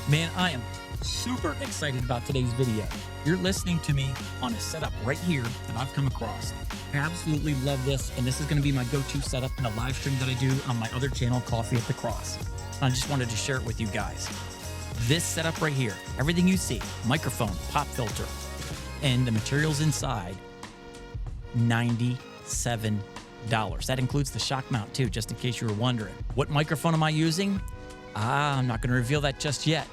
Man, I am super excited about today's video. You're listening to me on a setup right here that I've come across. I absolutely love this, and this is going to be my go-to setup in a live stream that I do on my other channel, Coffee at the Cross. I just wanted to share it with you guys. This setup right here, everything you see, microphone, pop filter, and the materials inside, $97. That includes the shock mount too, just in case you were wondering. What microphone am I using? I'm not going to reveal that just yet.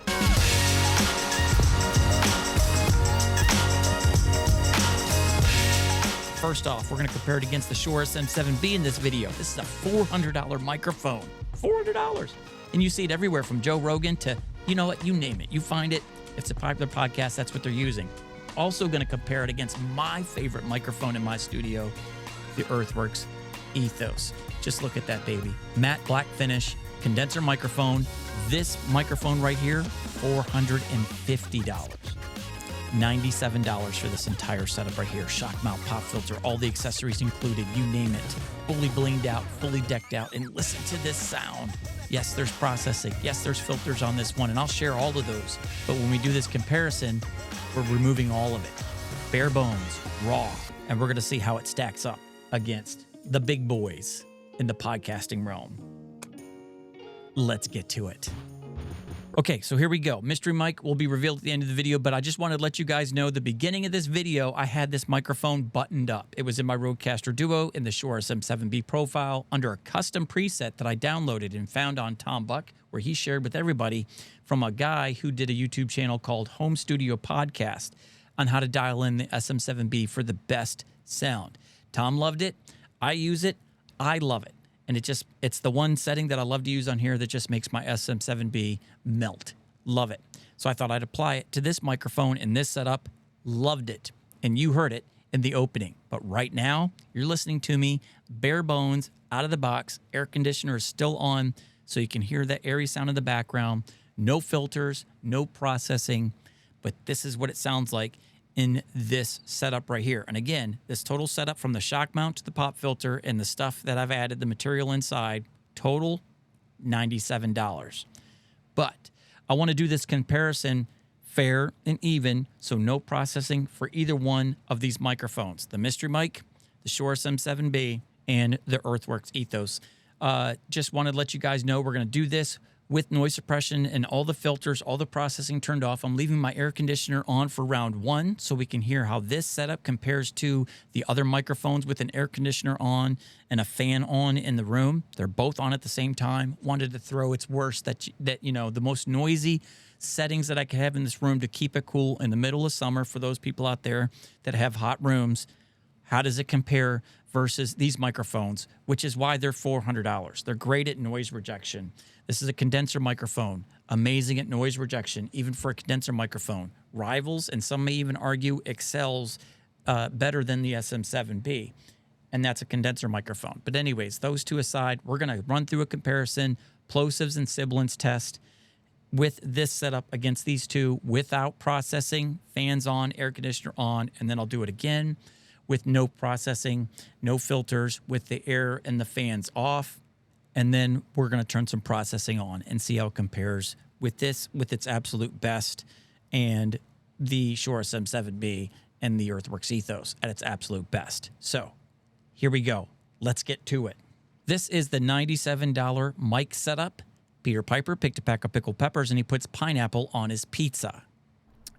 First off, we're going to compare it against the Shure SM7B in this video. This is a $400 microphone. $400. And you see it everywhere from Joe Rogan to, you know what, you name it. You find it. It's a popular podcast. That's what they're using. Also going to compare it against my favorite microphone in my studio, the Earthworks Ethos. Just look at that baby. Matte black finish, condenser microphone. This microphone right here, $450. $97 for this entire setup right here. Shock mount, pop filter, all the accessories included, you name it. Fully blinged out, fully decked out, and listen to this sound. Yes, there's processing. Yes, there's filters on this one, and I'll share all of those. But when we do this comparison, we're removing all of it. Bare bones, raw, and we're going to see how it stacks up against the big boys in the podcasting realm. Let's get to it. Okay, so here we go. Mystery mic will be revealed at the end of the video, but I just wanted to let you guys know the beginning of this video, I had this microphone buttoned up. It was in my Rodecaster Duo in the Shure SM7B profile under a custom preset that I downloaded and found on Tom Buck, where he shared with everybody from a guy who did a YouTube channel called Home Studio Podcast on how to dial in the SM7B for the best sound. Tom loved it. I use it. I love it. And it's the one setting that I love to use on here that just makes my SM7B melt. Love it. So I thought I'd apply it to this microphone in this setup. Loved it. And you heard it in the opening. But right now, you're listening to me bare bones, out of the box. Air conditioner is still on, so you can hear that airy sound in the background. No filters, no processing. But this is what it sounds like in this setup right here. And again, this total setup from the shock mount to the pop filter and the stuff that I've added, the material inside, total $97. But I want to do this comparison fair and even, so no processing for either one of these microphones. The Mystery Mic, the Shure SM7B, and the Earthworks Ethos. Just wanted to let you guys know we're going to do this with noise suppression and all the filters, all the processing turned off. I'm leaving my air conditioner on for round one so we can hear how this setup compares to the other microphones with an air conditioner on and a fan on in the room. They're both on at the same time. Wanted to throw its worst, that you know, the most noisy settings that I could have in this room to keep it cool in the middle of summer for those people out there that have hot rooms. How does it compare versus these microphones, which is why they're $400. They're great at noise rejection. This is a condenser microphone, amazing at noise rejection, even for a condenser microphone. Rivals, and some may even argue excels better than the SM7B, and that's a condenser microphone. But anyways, those two aside, we're going to run through a comparison, plosives and sibilance test with this setup against these two without processing, fans on, air conditioner on, and then I'll do it again with no processing, no filters, with the air and the fans off. And then we're going to turn some processing on and see how it compares with this, with its absolute best, and the Shure SM7B and the Earthworks Ethos at its absolute best. So here we go. Let's get to it. This is the $97 mic setup. Peter Piper picked a pack of pickled peppers and he puts pineapple on his pizza.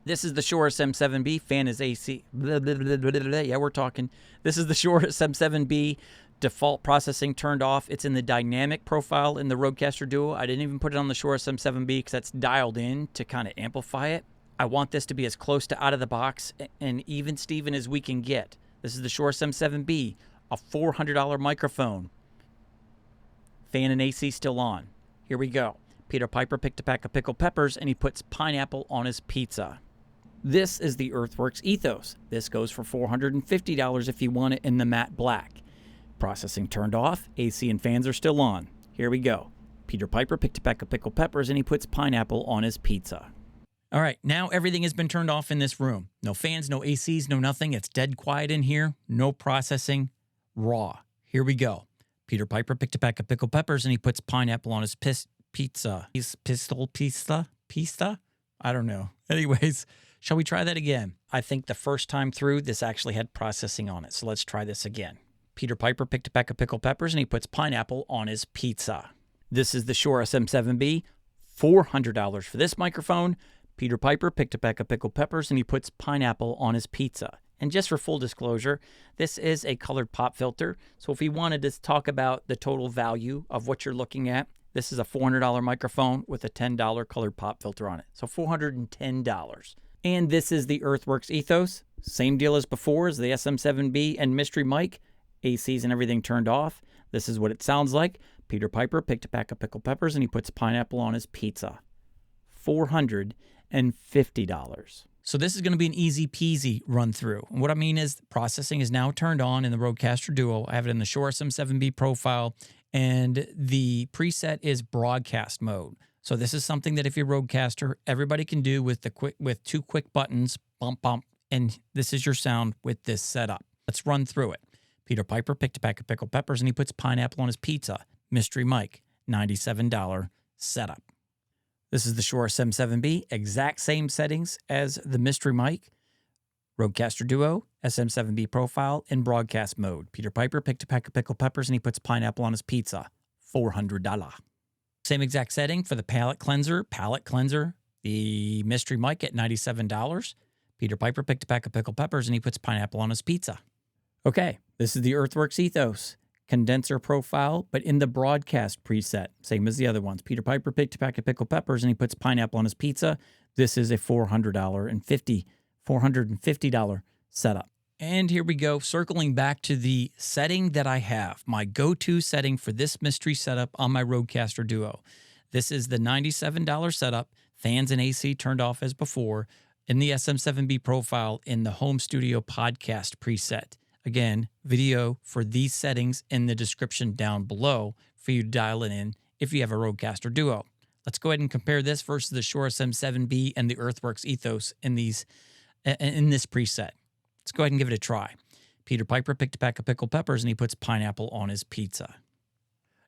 This is the Shure SM7B. Fan is AC. Blah, blah, blah, blah, blah. Yeah, we're talking. This is the Shure SM7B. Default processing turned off. It's in the dynamic profile in the Rodecaster Duo. I didn't even put it on the Shure SM7B because that's dialed in to kind of amplify it. I want this to be as close to out of the box and even Steven as we can get. This is the Shure SM7B, a $400 microphone. Fan and AC still on. Here we go. Peter Piper picked a pack of pickled peppers and he puts pineapple on his pizza. This is the Earthworks Ethos. This goes for $450 if you want it in the matte black. Processing turned off. AC and fans are still on. Here we go. Peter Piper picked a pack of pickled peppers and he puts pineapple on his pizza. All right, now everything has been turned off in this room. No fans, no ACs, no nothing. It's dead quiet in here. No processing. Raw. Here we go. Peter Piper picked a pack of pickled peppers and he puts pineapple on his pizza. He's pistol pizza? Pista? I don't know. Anyways, shall we try that again? I think the first time through, this actually had processing on it. So let's try this again. Peter Piper picked a pack of pickled peppers and he puts pineapple on his pizza. This is the Shure SM7B, $400 for this microphone. Peter Piper picked a pack of pickled peppers and he puts pineapple on his pizza. And just for full disclosure, this is a colored pop filter. So if we wanted to talk about the total value of what you're looking at, this is a $400 microphone with a $10 colored pop filter on it. So $410. And this is the Earthworks Ethos. Same deal as before as the SM7B and Mystery Mic. ACs and everything turned off. This is what it sounds like. Peter Piper picked a pack of pickled peppers and he puts pineapple on his pizza. $450. So this is going to be an easy peasy run through. And what I mean is processing is now turned on in the Rodecaster Duo. I have it in the Shure SM7B profile, and the preset is broadcast mode. So this is something that if you're Rodecaster, everybody can do with two quick buttons, bump, bump, and this is your sound with this setup. Let's run through it. Peter Piper picked a pack of pickled peppers and he puts pineapple on his pizza. Mystery Mic, $97 setup. This is the Shure SM7B, exact same settings as the Mystery Mic. Rodecaster Duo, SM7B profile in broadcast mode. Peter Piper picked a pack of pickled peppers and he puts pineapple on his pizza. $400. Same exact setting for the palate cleanser, the Mystery Mic at $97. Peter Piper picked a pack of pickled peppers and he puts pineapple on his pizza. Okay, this is the Earthworks Ethos. Condenser profile, but in the broadcast preset, same as the other ones. Peter Piper picked a pack of pickled peppers and he puts pineapple on his pizza. This is a $450 setup. And here we go, circling back to the setting that I have, my go-to setting for this mystery setup on my Rodecaster Duo. This is the $97 setup, fans and AC turned off as before, in the SM7B profile in the home studio podcast preset. Again, video for these settings in the description down below for you to dial it in if you have a Rodecaster Duo. Let's go ahead and compare this versus the Shure SM7B and the Earthworks Ethos in this preset. Let's go ahead and give it a try. Peter Piper picked a pack of pickled peppers and he puts pineapple on his pizza.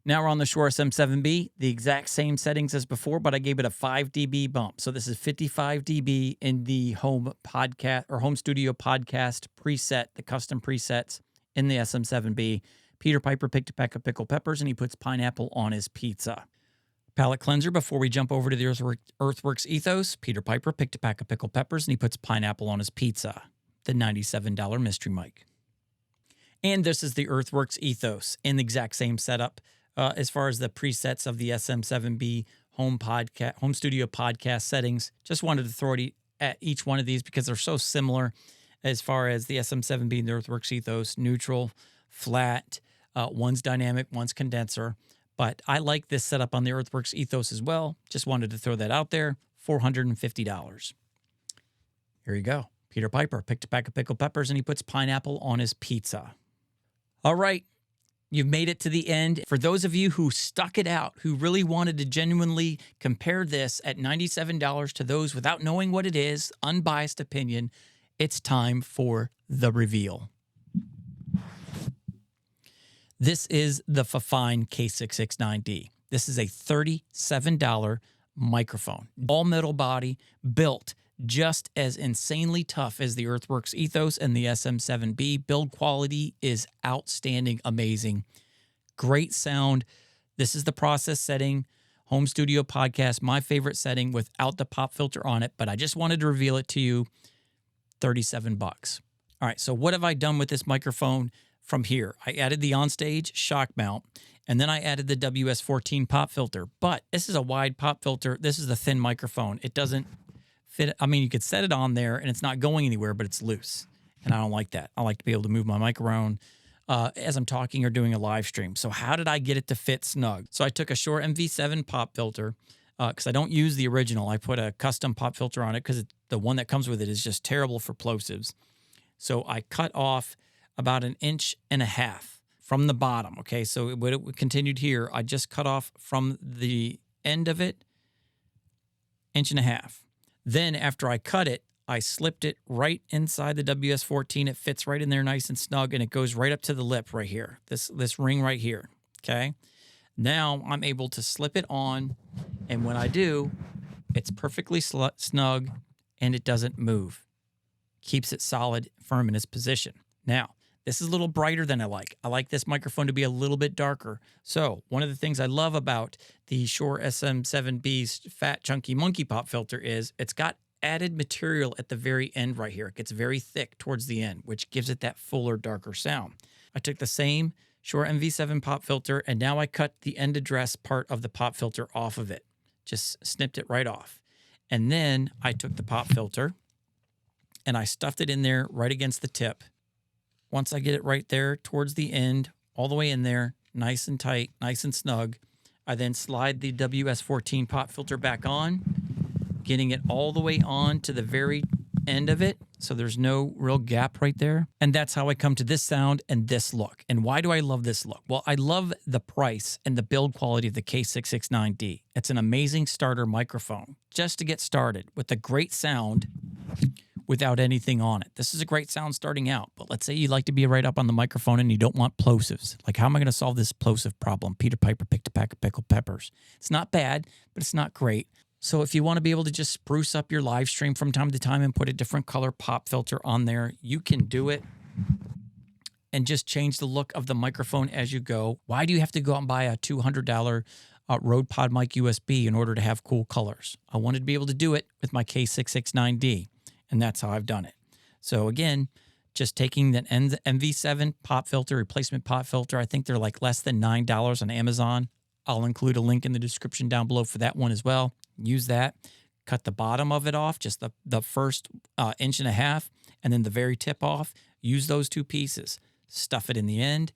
Now we're on the Shure SM7B, the exact same settings as before, but I gave it a 5 dB bump. So this is 55 dB in the home podcast or home studio podcast preset, the custom presets in the SM7B. Peter Piper picked a pack of pickled peppers and he puts pineapple on his pizza. Palette cleanser before we jump over to the Earthworks Ethos. Peter Piper picked a pack of pickled peppers and he puts pineapple on his pizza. The $97 Mystery Mic. And this is the Earthworks Ethos in the exact same setup. As far as the presets of the SM7B home studio podcast settings, just wanted to throw it at each one of these because they're so similar as far as the SM7B and the Earthworks Ethos, neutral, flat, one's dynamic, one's condenser. But I like this setup on the Earthworks Ethos as well. Just wanted to throw that out there, $450. Here you go. Peter Piper picked a pack of pickled peppers and he puts pineapple on his pizza. All right. You've made it to the end. For those of you who stuck it out, who really wanted to genuinely compare this at $97 to those without knowing what it is, unbiased opinion, it's time for the reveal. This is the Fifine K669D. This is a $37 microphone. All metal body, built just as insanely tough as the Earthworks Ethos and the SM7B. Build quality is outstanding, amazing. Great sound. This is the process setting. Home studio podcast, my favorite setting without the pop filter on it, but I just wanted to reveal it to you. $37. All right, so what have I done with this microphone from here? I added the onstage shock mount, and then I added the WS14 pop filter. But this is a wide pop filter. This is the thin microphone. It doesn't fit. I mean, you could set it on there and it's not going anywhere, but it's loose. And I don't like that. I like to be able to move my mic around as I'm talking or doing a live stream. So how did I get it to fit snug? So I took a Shure MV7 pop filter because I don't use the original. I put a custom pop filter on it because the one that comes with it is just terrible for plosives. So I cut off about 1.5 inches from the bottom. Okay, so it continued here. I just cut off from the end of it, 1.5 inches. Then after I cut it, I slipped it right inside the WS14. It fits right in there nice and snug, and it goes right up to the lip right here, this ring right here, okay? Now I'm able to slip it on, and when I do, It's perfectly snug, and it doesn't move. Keeps it solid, firm in its position. Now, this is a little brighter than I like. I like this microphone to be a little bit darker. So one of the things I love about the Shure SM7B's Fat Chunky Monkey Pop filter is it's got added material at the very end right here. It gets very thick towards the end, which gives it that fuller, darker sound. I took the same Shure MV7 pop filter, and now I cut the end address part of the pop filter off of it. Just snipped it right off. And then I took the pop filter and I stuffed it in there right against the tip. Once I get it right there towards the end, all the way in there, nice and tight, nice and snug, I then slide the WS14 pop filter back on, getting it all the way on to the very end of it, so there's no real gap right there. And that's how I come to this sound and this look. And why do I love this look? Well, I love the price and the build quality of the K669D. It's an amazing starter microphone just to get started with a great sound without anything on it. This is a great sound starting out, but let's say you like to be right up on the microphone and you don't want plosives. Like, how am I going to solve this plosive problem? Peter Piper picked a pack of pickled peppers. It's not bad, but it's not great. So if you want to be able to just spruce up your live stream from time to time and put a different color pop filter on there, you can do it and just change the look of the microphone as you go. Why do you have to go out and buy a $200 Rode PodMic USB in order to have cool colors? I wanted to be able to do it with my K669D, and that's how I've done it. So again, just taking the MV7 pop filter, replacement pop filter, I think they're like less than $9 on Amazon. I'll include a link in the description down below for that one as well. Use that. Cut the bottom of it off, just the first 1.5 inches, and then the very tip off. Use those two pieces. Stuff it in the end.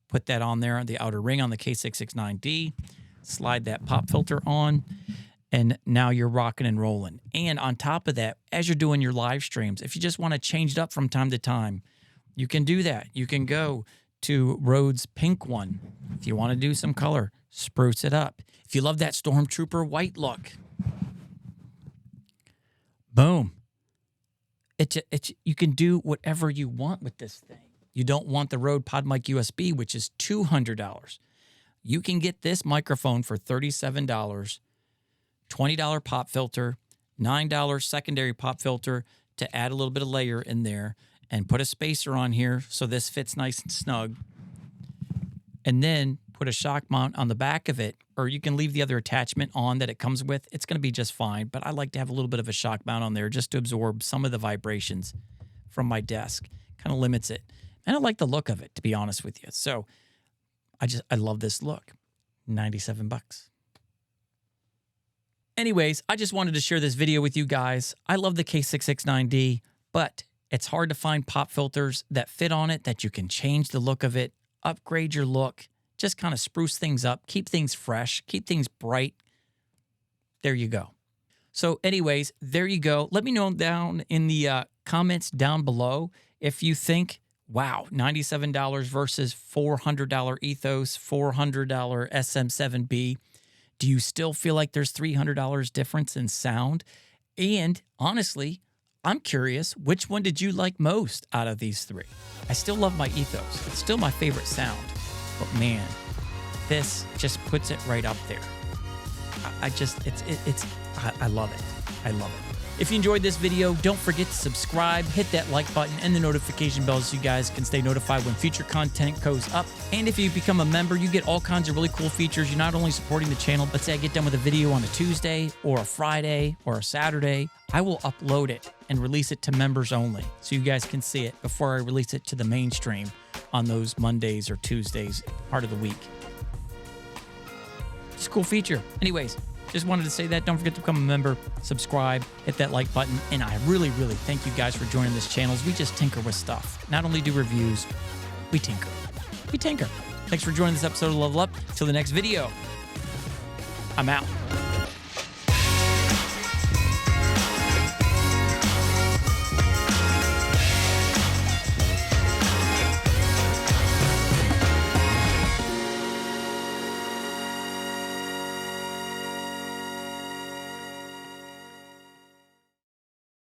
Put that on there, the outer ring on the K669D. Slide that pop filter on, and now you're rocking and rolling. And on top of that, as you're doing your live streams, if you just want to change it up from time to time, you can do that. You can go to Rode's pink one. If you want to do some color, spruce it up. If you love that Stormtrooper white look, boom. You can do whatever you want with this thing. You don't want the Rode PodMic USB, which is $200. You can get this microphone for $37, $20 pop filter, $9 secondary pop filter to add a little bit of layer in there, and put a spacer on here so this fits nice and snug. And then put a shock mount on the back of it, or you can leave the other attachment on that it comes with. It's going to be just fine, but I like to have a little bit of a shock mount on there just to absorb some of the vibrations from my desk. Kind of limits it. And I like the look of it, to be honest with you. So I love this look. $97. Anyways, I just wanted to share this video with you guys. I love the K669D, but it's hard to find pop filters that fit on it, that you can change the look of it, upgrade your look, just kind of spruce things up, keep things fresh, keep things bright. There you go. So anyways, there you go. Let me know down in the comments down below if you think, wow, $97 versus $400 Ethos, $400 SM7B. Do you still feel like there's $300 difference in sound? And honestly, I'm curious, which one did you like most out of these three? I still love my Ethos. It's still my favorite sound. But man, this just puts it right up there. I love it. I love it. If you enjoyed this video, don't forget to subscribe, hit that like button and the notification bell so you guys can stay notified when future content goes up. And if you become a member, you get all kinds of really cool features. You're not only supporting the channel, but say I get done with a video on a Tuesday or a Friday or a Saturday, I will upload it and release it to members only so you guys can see it before I release it to the mainstream on those Mondays or Tuesdays, part of the week. It's a cool feature. Anyways, just wanted to say that. Don't forget to become a member, subscribe, hit that like button. And I really, really thank you guys for joining this channel. We just tinker with stuff. Not only do reviews, we tinker. We tinker. Thanks for joining this episode of Level Up. Till the next video, I'm out.